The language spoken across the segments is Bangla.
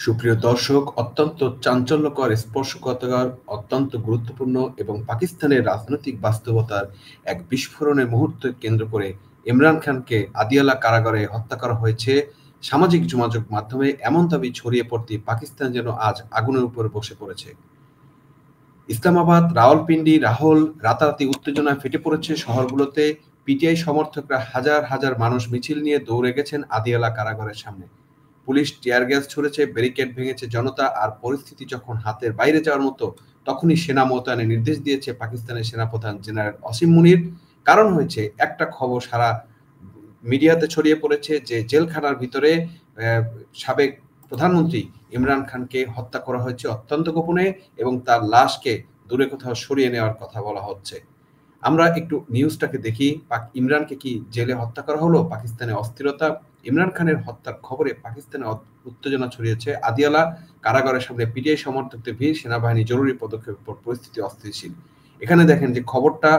সুপ্রিয় দর্শক, অত্যন্ত চাঞ্চল্যকর, স্পর্শকাতর, অত্যন্ত গুরুত্বপূর্ণ এবং পাকিস্তানের রাজনৈতিক বাস্তবতার এক বিস্ফোরণের মুহূর্ত কেন্দ্র করে ইমরান খানকে আদিয়ালা কারাগারে হত্যা করা হয়েছে। সামাজিক যোগাযোগ মাধ্যমে এমন দাবি ছড়িয়ে পড়তে পাকিস্তান যেন আজ আগুনের উপর বসে পড়েছে। ইসলামাবাদ, রাওয়ালপিন্ডি, লাহোর রাতারাতি উত্তেজনায় ফেটে পড়েছে শহরগুলোতে। পিটিআই সমর্থকরা হাজার হাজার মানুষ মিছিল নিয়ে দৌড়ে গেছেন আদিয়ালা কারাগারের সামনে। পুলিশ টিয়ার গ্যাস ছুড়েছে, ব্যারিকেড ভেঙেছে জনতা। আর পরিস্থিতি যখন হাতের বাইরে যাওয়ার মতো, তখনই সেনা মোতায়েনের নির্দেশ দিয়েছে পাকিস্তানের সেনাপ্রধান জেনারেল অসীম মুনির। কারণ হয়েছে একটা খবর সারা মিডিয়াতে ছড়িয়ে পড়েছে যে জেলখানার ভিতরে সাবেক প্রধানমন্ত্রী ইমরান খানকে হত্যা করা হয়েছে অত্যন্ত গোপনে এবং তার লাশকে দূরে কোথাও সরিয়ে নেওয়ার কথা বলা হচ্ছে। আমরা একটু নিউজটাকে দেখি। ইমরানকে কি জেলে হত্যা করা হলো? পাকিস্তানে অস্থিরতা। ইমরান খানের হত্যার খবরে পাকিস্তানে উত্তেজনা ছড়িয়েছে। আদিয়ালা কারাগারের সামনে পিটিআই সমর্থকদের ভিড়, সেনাবাহিনী জরুরি পদক্ষেপের পর পরিস্থিতি অস্থিতিশীল। এখানে দেখেন যে খবরটা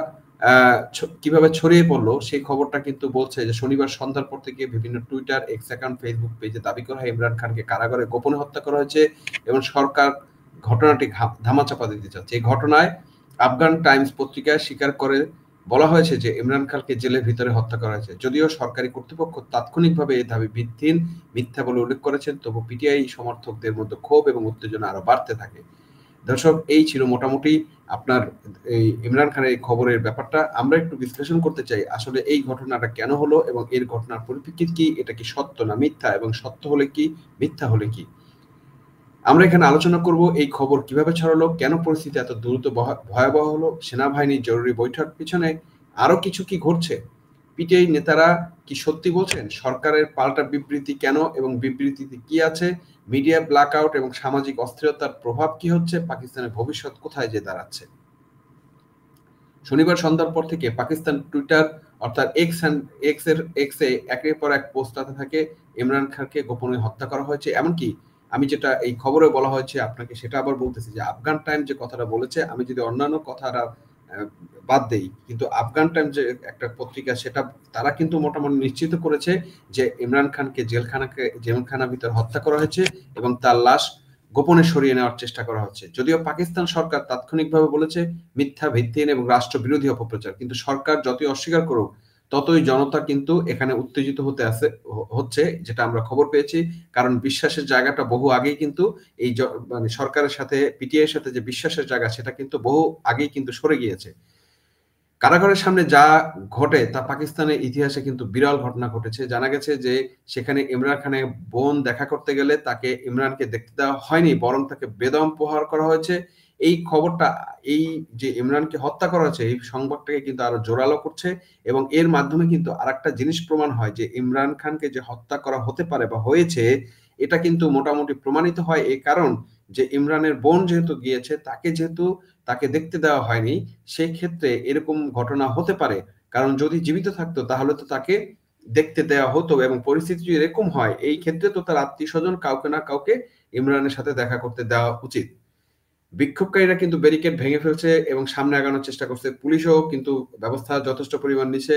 কিভাবে ছড়িয়ে পড়লো, সেই খবরটা কিন্তু বলছে যে শনিবার সন্ধ্যার পর থেকে বিভিন্ন টুইটার, এক্স অ্যাকাউন্ট, ফেসবুক পেজে দাবি করা হয় ইমরান খানকে কারাগারে গোপনে হত্যা করা হয়েছে এবং সরকার ঘটনাটি ধামাচাপা দিতে চাচ্ছে। এই ঘটনায় আফগান টাইমস পত্রিকায় স্বীকার করে বলা হয়েছে যে ইমরান খানকে জেলের ভিতরে হত্যা করা হয়েছে। যদিও সরকারি কর্তৃপক্ষ তাৎক্ষণিকভাবে এই দাবি ভিত্তিহীন, মিথ্যা বলে উল্লেখ করেছেন, তবু পিটিআই সমর্থকদের মধ্যে ক্ষোভ এবং উত্তেজনা আরো বাড়তে থাকে। দর্শক, এই ছিল মোটামুটি আপনার এই ইমরান খানের এই খবরের ব্যাপারটা। আমরা একটু বিশ্লেষণ করতে চাই আসলে এই ঘটনাটা কেন হলো এবং এর ঘটনার পরিপ্রেক্ষিত কি, এটা কি সত্য না মিথ্যা, এবং সত্য হলে কি, মিথ্যা হলে কি। আমরা এখানে আলোচনা করব এই খবর কিভাবে ছড়ালো, কেন পরিস্থিতি এত দ্রুত ভয়াবহ হলো, সেনাবাহিনীর জরুরি বৈঠক পিছনে আরো কিছু কি ঘটছে, পিটিআই নেতারা কি সত্যি বলছেন, সরকারের পাল্টা বিবৃতি কেন এবং বিবৃতিতে কি আছে, মিডিয়া ব্ল্যাকআউট এবং সামাজিক অস্থিরতার প্রভাব কি হচ্ছে, পাকিস্তানের ভবিষ্যৎ কোথায় যে দাঁড়াচ্ছে। শনিবার সন্ধ্যার পর থেকে পাকিস্তান টুইটার অর্থাৎ এক্সে একের পর এক পোস্ট আসতে থাকে ইমরান খানকে গোপনে হত্যা করা হয়েছে। এমনকি আমি যেটা এই খবরে বলা হয়েছে আপনাকে সেটা আবার বলতেছি যে আফগান টাইম যে কথাটা বলেছে, আমি যদি অন্যান্য কথাটা বাদ দেই, কিন্তু আফগান টাইম যে একটা পত্রিকা, সেটা তারা কিন্তু মোটামুটি নিশ্চিত করেছে যে ইমরান খানকে জেলখানার ভিতর হত্যা করা হয়েছে এবং তার লাশ গোপনে সরিয়ে নেওয়ার চেষ্টা করা হচ্ছে। যদিও পাকিস্তান সরকার তাৎক্ষণিকভাবে বলেছে মিথ্যা, ভিত্তিহীন এবং রাষ্ট্রবিরোধী অপপ্রচার, কিন্তু সরকার যতই অস্বীকার করুক ততই জনতা কিন্তু এখানে উত্তেজিত হচ্ছে, যেটা আমরা খবর পেয়েছি। কারণ বিশ্বাসের জায়গাটা বহু আগেই কিন্তু এই মানে সরকারের সাথে পিটিআই এর সাথে যে বিশ্বাসের জায়গা, সেটা কিন্তু বহু আগেই কিন্তু সরে গিয়েছে। কারাগারের সামনে যা ঘটে তা পাকিস্তানের ইতিহাসে কিন্তু বিরল ঘটনা ঘটেছে। জানা গেছে যে সেখানে ইমরান খানের বোন দেখা করতে গেলে তাকে ইমরানকে দেখতে দেওয়া হয়নি, বরং তাকে বেদম প্রহার করা হয়েছে। এই খবরটা, এই যে ইমরানকে হত্যা করা হয়েছে, এই সংবাদটাকে কিন্তু আরো জোরালো করছে এবং এর মাধ্যমে কিন্তু আরেকটা জিনিস প্রমাণ হয় যে ইমরান খানকে যে হত্যা করা হতে পারে বা হয়েছে, এটা কিন্তু মোটামুটি প্রমাণিত হয়। এই কারণ যে ইমরানের বোন যেহেতু গিয়েছে, যেহেতু তাকে দেখতে দেওয়া হয়নি, সেই ক্ষেত্রে এরকম ঘটনা হতে পারে। কারণ যদি জীবিত থাকতো তাহলে তো তাকে দেখতে দেওয়া হতো, এবং পরিস্থিতি যদি এরকম হয়, এই ক্ষেত্রে তো তার আত্মীয়-স্বজন কাউকে না কাউকে ইমরানের সাথে দেখা করতে দেওয়া উচিত। বিক্ষোভকারীরা কিন্তু ব্যারিকেড ভেঙে ফেলছে এবং সামনে আগানোর চেষ্টা করছে। পুলিশও কিন্তু ব্যবস্থা যথেষ্ট পরিমাণ নিছে।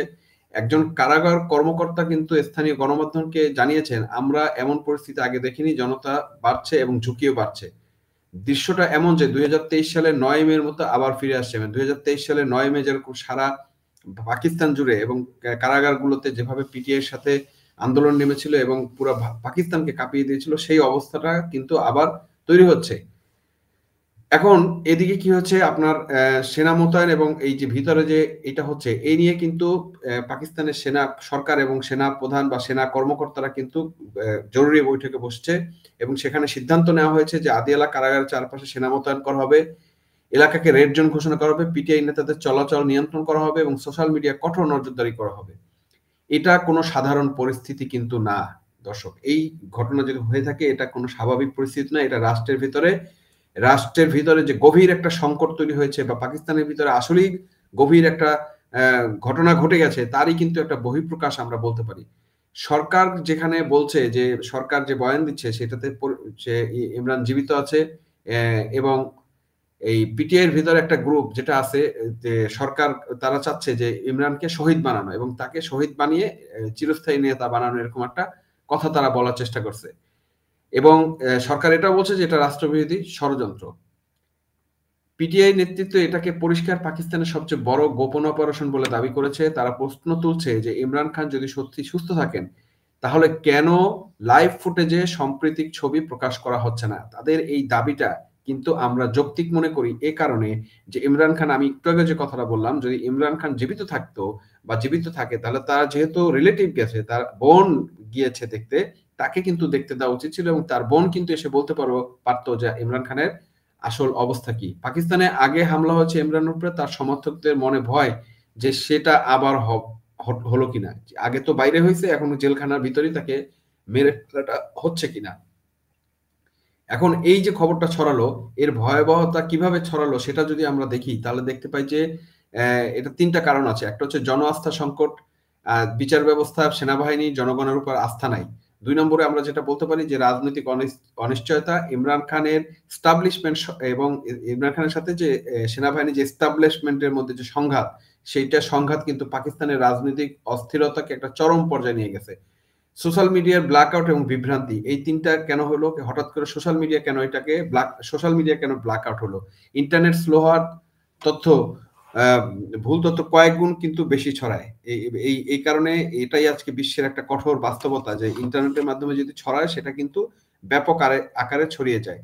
একজন কারাগার কর্মকর্তা কিন্তু স্থানীয় গণমাধ্যমকে জানিয়েছেন, আমরা এমন পরিস্থিতি আগে দেখিনি, জনতা বাড়ছে এবং ঝুঁকিও বাড়ছে। দৃশ্যটা এমন যে 2023 সালের 9 মের মতো আবার ফিরে আসছে। 2023 সালের 9 মে যেরকম সারা পাকিস্তান জুড়ে এবং কারাগারগুলোতে যেভাবে পিটিআই এর সাথে আন্দোলন নেমেছিল এবং পুরো পাকিস্তানকে কাঁপিয়ে দিয়েছিল, সেই অবস্থাটা কিন্তু আবার তৈরি হচ্ছে। এখন এদিকে কি হচ্ছে, আপনার সেনা মোতায়েন এবং এই যে ভিতরে যে এটা হচ্ছে, এই নিয়ে কিন্তু পাকিস্তানের সেনা সরকার এবং সেনা প্রধান বা সেনা কর্মকর্তারা কিন্তু জরুরি বৈঠকে বসছে এবং সেখানে সিদ্ধান্ত নেওয়া হয়েছে যে আদিয়ালা কারাগারের চারপাশে সেনা মোতায়েন করা হবে, এলাকাকে রেড জোন ঘোষণা করা হবে, পিটিআই নেতাদের চলাচল নিয়ন্ত্রণ করা হবে এবং সোশ্যাল মিডিয়া কঠোর নজরদারি করা হবে। এটা কোনো সাধারণ পরিস্থিতি কিন্তু না দর্শক। এই ঘটনা যদি হয়ে থাকে, এটা কোনো স্বাভাবিক পরিস্থিতি না। এটা রাষ্ট্রের ভিতরে যে গভীর একটা সংকট তৈরি হয়েছে বা পাকিস্তানের ভিতরে আসলেই গভীর একটা ঘটনা ঘটে গেছে, তারই কিন্তু একটা বহিঃপ্রকাশ আমরা বলতে পারি। সরকার যেখানে বলছে যে সরকার যে বয়ান দিচ্ছে সেটাতে যে ইমরান জীবিত আছে, এবং এই পিটিআই এর ভিতরে একটা গ্রুপ যেটা আছে, যে সরকার তারা চাচ্ছে যে ইমরানকে শহীদ বানানো এবং তাকে শহীদ বানিয়ে চিরস্থায়ী নেতা বানানো, এরকম একটা কথা তারা বলার চেষ্টা করছে। এবং সরকার এটাও বলছে যে এটা রাষ্ট্রবিরোধী ষড়যন্ত্র। পিটিআই নেতৃত্ব এটাকে পরিষ্কার পাকিস্তানের সবচেয়ে বড় গোপন অপারেশন বলে দাবি করেছে। তারা প্রশ্ন তুলছে যে ইমরান খান যদি সত্যি সুস্থ থাকেন তাহলে কেন লাইভ ফুটেজে সাম্প্রতিক ছবি প্রকাশ করা হচ্ছে না? তাদের এই দাবিটা কিন্তু আমরা যৌক্তিক মনে করি এ কারণে যে ইমরান খান, আমি একটু আগে যে কথাটা বললাম, যদি ইমরান খান জীবিত থাকতো বা জীবিত থাকে তাহলে তার যেহেতু রিলেটিভ গেছে, তার বোন গিয়েছে দেখতে, তাকে কিন্তু দেখতে দেওয়া উচিত ছিল এবং তার বোন কিন্তু এসে বলতে পারতো যে ইমরান খানের আসল অবস্থা কি। পাকিস্তানে আগে হামলা হয়েছে ইমরানের উপরে, তার সমর্থকদের মনে ভয় যে সেটা আবার হলো কিনা। আগে তো বাইরে হয়েছে, এখন জেলখানার ভিতরেই তাকে মেরে ফেলাটা হচ্ছে কিনা। এখন এই যে খবরটা ছড়ালো, এর ভয়াবহতা কিভাবে ছড়ালো সেটা যদি আমরা দেখি তাহলে দেখতে পাই যে এটা ৩টা কারণ আছে। একটা হচ্ছে জন আস্থা সংকট, বিচার ব্যবস্থা, সেনাবাহিনী, জনগণের উপর আস্থা নাই। ২ নম্বরে আমরা যেটা বলতে পারি যে রাজনৈতিক অনিশ্চয়তা। ইমরান খানের এস্টাবলিশমেন্ট এবং ইমরান খানের সাথে যে সেনাবাহিনী যে এস্টাবলিশমেন্টের মধ্যে যে সংঘাত, সেইটা সংঘাত কিন্তু পাকিস্তানের রাজনৈতিক অস্থিরতাকে একটা চরম পর্যায়ে নিয়ে গেছে। সোশ্যাল মিডিয়ার ব্ল্যাকআউট এবং বিভ্রান্তি, এই ৩টা কেন হলো? হঠাৎ করে সোশ্যাল মিডিয়া কেন এটাকে সোশ্যাল মিডিয়া কেন ব্ল্যাকআউট হলো? ইন্টারনেট স্লো হওয়ার তথ্য, ভুল তথ্য কয়েক গুণ কিন্তু বেশি ছড়ায়। এই কারণে এটাই আজকে বিশ্বের একটা কঠোর বাস্তবতা যে ইন্টারনেটের মাধ্যমে যদি ছড়ায় সেটা কিন্তু ব্যাপক আকারে ছড়িয়ে যায়।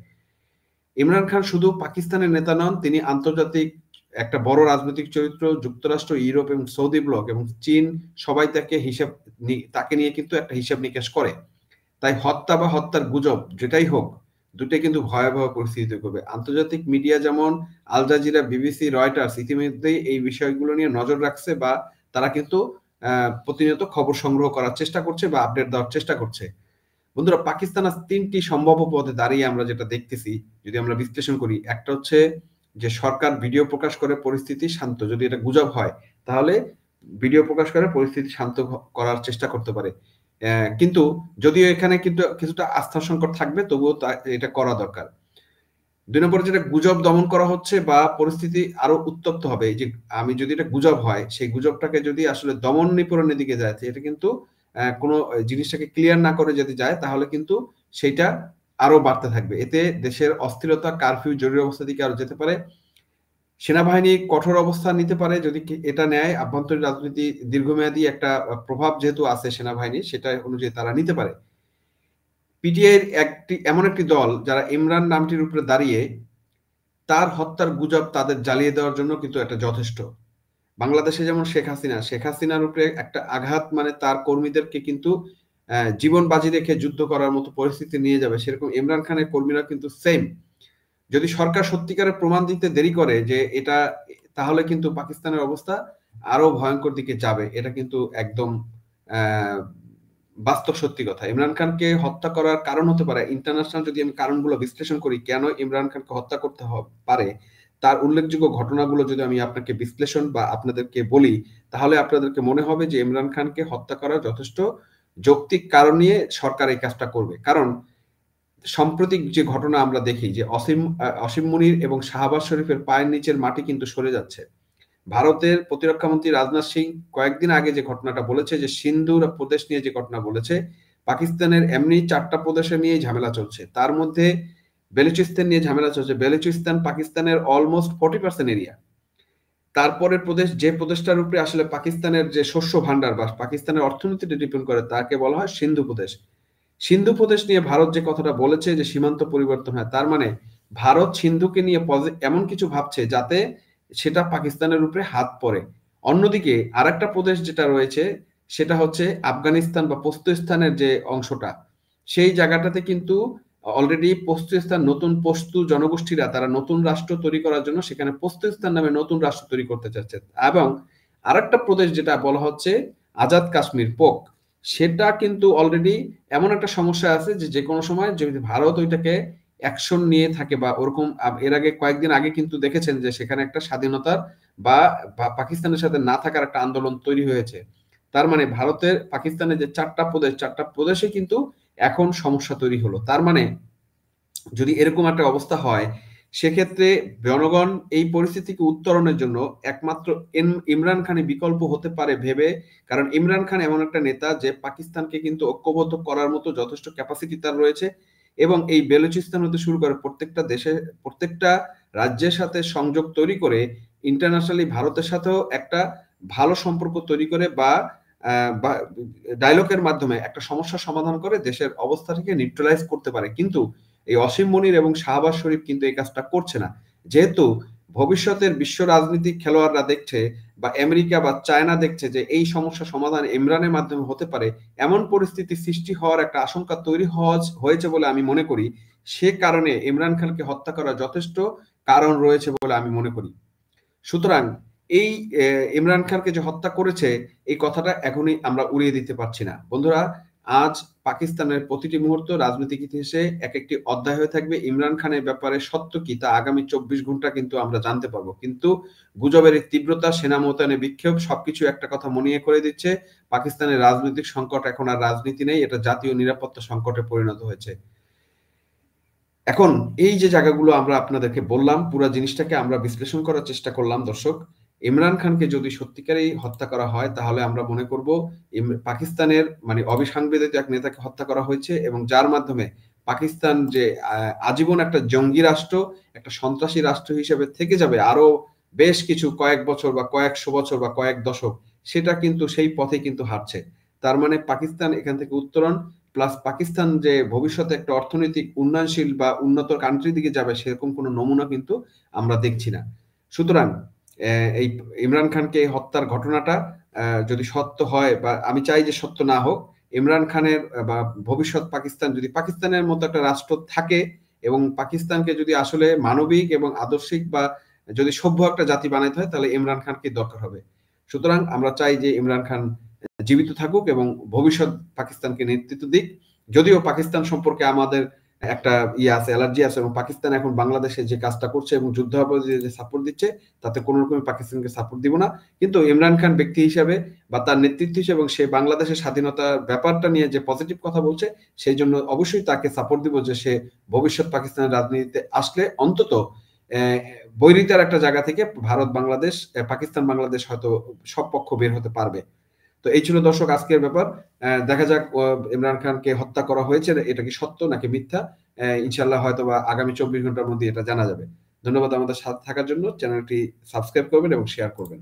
ইমরান খান শুধু পাকিস্তানের নেতা নন, তিনি আন্তর্জাতিক একটা বড় রাজনৈতিক চরিত্র। যুক্তরাষ্ট্র, ইউরোপ এবং সৌদি ব্লক এবং চীন সবাই তাকে নিয়ে কিন্তু একটা হিসাব নিকাশ করে। তাই হত্যা বা হত্যার গুজব যেটাই হোক, দুটাই কিন্তু ভয়াবহ পরিস্থিতি তৈরি করবে। আন্তর্জাতিক মিডিয়া যেমন আল জাজিরা, বিবিসি, রয়টার্স ইতিমধ্যেই এই বিষয়গুলো নিয়ে নজর রাখছে বা তারা কিন্তু প্রতিনিয়ত খবর সংগ্রহ করার চেষ্টা করছে বা আপডেট দেওয়ার চেষ্টা করছে। বন্ধুরা, পাকিস্তান আজ ৩টি সম্ভাব্য পথে দাঁড়িয়ে আমরা যেটা দেখতেছি, যদি আমরা বিশ্লেষণ করি, একটা হচ্ছে যে সরকার ভিডিও প্রকাশ করে পরিস্থিতি শান্ত, যদি এটা গুজব হয় তাহলে ভিডিও প্রকাশ করে পরিস্থিতি শান্ত করার চেষ্টা করতে পারে। কিন্তু যদিও এখানে কিন্তু কিছুটা আস্থার সংকট থাকবে, তবুও এটা করা দরকার। ২ নম্বরে যেটা গুজব দমন করা হচ্ছে বা পরিস্থিতি আরো উত্তপ্ত হবে, এই যে আমি যদি এটা গুজব হয়, সেই গুজবটাকে যদি আসলে দমন নিপীড়নের দিকে যায়, এটা কিন্তু কোনো জিনিসটাকে ক্লিয়ার না করে যদি যায় তাহলে কিন্তু সেইটা আরো বাড়তে থাকবে। এতে দেশের অস্থিরতা, কারফিউ, জরুরি অবস্থার দিকে আরো যেতে পারে। সেনাবাহিনী কঠোর অবস্থান নিতে পারে যদি এটা নেয়। আভ্যন্তরীণ রাজনীতি দীর্ঘমেয়াদী একটা প্রভাব যেহেতু আছে সেনাবাহিনীর, সেটা অনুযায়ী তারা নিতে পারে। পিটিআই এমন একটি দল যারা ইমরান নামটির উপরে দাঁড়িয়ে তার হত্যার গুজব তাদের জ্বালিয়ে দেওয়ার জন্য কিন্তু এটা যথেষ্ট। বাংলাদেশে যেমন শেখ হাসিনার উপরে একটা আঘাত মানে তার কর্মীদেরকে কিন্তু জীবন বাজি রেখে যুদ্ধ করার মতো পরিস্থিতি নিয়ে যাবে, সেরকম ইমরান খানের কর্মীরা কিন্তু সেম। যদি সরকার সত্যিকারের প্রমাণ দিতে দেরি করে যে এটা, তাহলে কিন্তু পাকিস্তানের অবস্থা আরো ভয়ঙ্কর দিকে যাবে। এটা কিন্তু একদম বাস্তব সত্যি কথা। ইমরান খানকে হত্যা করার কারণ হতে পারে ইন্টারন্যাশনাল, যদি আমি কারণগুলো বিশ্লেষণ করি কেন ইমরান খানকে হত্যা করতে পারে, তার উল্লেখযোগ্য ঘটনাগুলো যদি আমি আপনাকে বিশ্লেষণ বা আপনাদেরকে বলি, তাহলে আপনাদেরকে মনে হবে যে ইমরান খানকে হত্যা করার যথেষ্ট যৌক্তিক কারণ নিয়ে সরকার এই কাজটা করবে। কারণ সাম্প্রতিক যে ঘটনা আমরা দেখি যে অসীম মুনির এবং শাহবাজ শরীফের পায়ের নিচের মাটি কিন্তু সরে যাচ্ছে। ভারতের প্রতিরক্ষা মন্ত্রী রাজনাথ সিং কয়েকদিন আগে যে ঘটনাটা বলেছে, যে সিন্ধু প্রদেশ নিয়ে যে ঘটনা বলেছে, পাকিস্তানের এমনি 4টা প্রদেশে নিয়ে ঝামেলা চলছে, তার মধ্যে বেলুচিস্তান নিয়ে ঝামেলা চলছে। বেলুচিস্তান পাকিস্তানের অলমোস্ট 40% এরিয়া। তারপরের প্রদেশ, যে প্রদেশটার উপরে আসলে পাকিস্তানের যে শস্য ভান্ডার বা পাকিস্তানের অর্থনীতিতে ডিপেন্ড করে, তাকে বলা হয় সিন্ধু প্রদেশ। সিন্ধু প্রদেশ নিয়ে ভারত যে কথাটা বলেছে যে সীমান্ত পরিবর্তন হয়, তার মানে ভারত সিন্ধুকে নিয়ে এমন কিছু ভাবছে যাতে সেটা পাকিস্তানের উপরে হাত পড়ে। অন্যদিকে আরেকটা প্রদেশ যেটা রয়েছে সেটা হচ্ছে আফগানিস্তান বা পস্তুস্তানের যে অংশটা, সেই জায়গাটাতে কিন্তু অলরেডি পস্তুস্তান, নতুন পশতু জনগোষ্ঠীরা তারা নতুন রাষ্ট্র তৈরি করার জন্য সেখানে পস্তুস্তান নামে নতুন রাষ্ট্র তৈরি করতে চাচ্ছে। এবং আরেকটা প্রদেশ যেটা বলা হচ্ছে আজাদ কাশ্মীর, পোক, সেটা কিন্তু অলরেডি এমন একটা সমস্যা আছে যে যে কোনো সময় যদি ভারত ওইটাকে অ্যাকশন নিয়ে থাকে বা ওরকম, এর আগে কয়েকদিন আগে কিন্তু দেখেছেন যে সেখানে একটা স্বাধীনতার বা পাকিস্তানের সাথে না থাকার একটা আন্দোলন তৈরি হয়েছে। তার মানে ভারতের পাকিস্তানের যে 4টা প্রদেশ, 4টা প্রদেশে কিন্তু এখন সমস্যা তৈরি হলো। তার মানে যদি এরকম একটা অবস্থা হয়, সেক্ষেত্রে জনগণ এই পরিস্থিতিকে উত্তরণের জন্য একমাত্র ইমরান খানই বিকল্প হতে পারে ভেবে, কারণ ইমরান খান এমন একটা নেতা যে পাকিস্তানকে কিন্তু ঐক্যবদ্ধ করার মতো যথেষ্ট ক্যাপাসিটি তার রয়েছে। এবং এই বেলুচিস্তান হতে শুরু করে প্রত্যেকটা রাজ্যের সাথে সংযোগ তৈরি করে ইন্টারন্যাশনালি ভারতের সাথেও একটা ভালো সম্পর্ক তৈরি করে বা ডায়লগের মাধ্যমে একটা সমস্যার সমাধান করে দেশের অবস্থাটাকে নিউট্রালাইজ করতে পারে। কিন্তু এই অসীম মনির এবং শাহবাজ শরীফ কিন্তু এই কাজটা করছে না। যেহেতু ভবিষ্যতের বিশ্ব রাজনীতিক খেলোয়াড়রা দেখছে বা আমেরিকা বা চায়না দেখছে যে এই সমস্যা সমাধান ইমরানের মাধ্যমে হতে পারে, এমন পরিস্থিতি সৃষ্টি হওয়ার একটা আশঙ্কা তৈরি হয়েছে বলে আমি মনে করি। সে কারণে ইমরান খানকে হত্যা করার যথেষ্ট কারণ রয়েছে বলে আমি মনে করি। সুতরাং এই ইমরান খানকে যে হত্যা করেছে এই কথাটা এখনই আমরা উড়িয়ে দিতে পারছি না। বন্ধুরা, আজ পাকিস্তানের প্রতিটি মুহূর্ত রাজনৈতিক ইতিহাসে এক একটি অধ্যায় হয়ে থাকবে। ইমরান খানের ব্যাপারে সত্য কি তা আগামী 24 ঘন্টা কিন্তু আমরা জানতে পারবো। কিন্তু গুজবের এই তীব্রতা, সেনা মোতায়েনের বিক্ষোভ সবকিছু একটা কথা মনে করে দিচ্ছে, পাকিস্তানের রাজনৈতিক সংকট এখন আর রাজনীতি নেই, এটা জাতীয় নিরাপত্তা সংকটে পরিণত হয়েছে। এখন এই যে জায়গাগুলো আমরা আপনাদেরকে বললাম, পুরো জিনিসটাকে আমরা বিশ্লেষণ করার চেষ্টা করলাম দর্শক। ইমরান খানকে যদি সত্যিকারেই হত্যা করা হয় তাহলে আমরা মনে করব পাকিস্তানের মানে অবিসাংবিধানিক এক নেতাকে হত্যা করা হয়েছে এবং যার মাধ্যমে পাকিস্তান যে আজীবন একটা জঙ্গি রাষ্ট্র, একটা সন্ত্রাসী রাষ্ট্র হিসেবে থেকে যাবে আরো বেশ কিছু কয়েক বছর বা কয়েকশো বছর বা কয়েক দশক, সেটা কিন্তু সেই পথে কিন্তু হাঁটছে। তার মানে পাকিস্তান এখান থেকে উত্তরণ, প্লাস পাকিস্তান যে ভবিষ্যতে একটা অর্থনৈতিক উন্নয়নশীল বা উন্নত কান্ট্রির দিকে যাবে সেরকম কোনো নমুনা কিন্তু আমরা দেখছি না। সুতরাং এই ইমরান খানকে হত্যার ঘটনাটা যদি সত্য হয়, বা আমি চাই যে সত্য না হোক, ইমরান খানের বা ভবিষ্যৎ পাকিস্তান যদি পাকিস্তানের মতো একটা রাষ্ট্র থাকে এবং পাকিস্তানকে যদি আসলে মানবিক এবং আদর্শিক বা যদি সভ্য একটা জাতি বানাইতে হয় তাহলে ইমরান খানকে দরকার হবে। সুতরাং আমরা চাই যে ইমরান খান জীবিত থাকুক এবং ভবিষ্যৎ পাকিস্তানকে নেতৃত্ব দিক। যদিও পাকিস্তান সম্পর্কে আমাদের একটা আছে, অ্যালার্জি আছে, এবং পাকিস্তান এখন বাংলাদেশে যে কাজটা করছে এবং যুদ্ধাপরাধীদের যে সাপোর্ট দিচ্ছে তাতে কোনো রকমের পাকিস্তানকে সাপোর্ট দিব না। কিন্তু ইমরান খান ব্যক্তি হিসাবে বা তার নেতৃত্ব হিসেবে এবং সে বাংলাদেশের স্বাধীনতার ব্যাপারটা নিয়ে যে পজিটিভ কথা বলছে সেই জন্য অবশ্যই তাকে সাপোর্ট দিব যে সে ভবিষ্যৎ পাকিস্তানের রাজনীতিতে আসলে অন্তত বৈরিতার একটা জায়গা থেকে ভারত বাংলাদেশ পাকিস্তান বাংলাদেশ হয়তো সব পক্ষ বের হতে পারবে। তো এই ছিল দর্শক আজকের ব্যাপার। দেখা যাক ইমরান খানকে হত্যা করা হয়েছে এটা কি সত্য নাকি মিথ্যা। ইনশাল্লাহ হয়তো বা আগামী 24 ঘন্টার মধ্যে এটা জানা যাবে। ধন্যবাদ আমাদের সাথে থাকার জন্য। চ্যানেলটি সাবস্ক্রাইব করবেন এবং শেয়ার করবেন।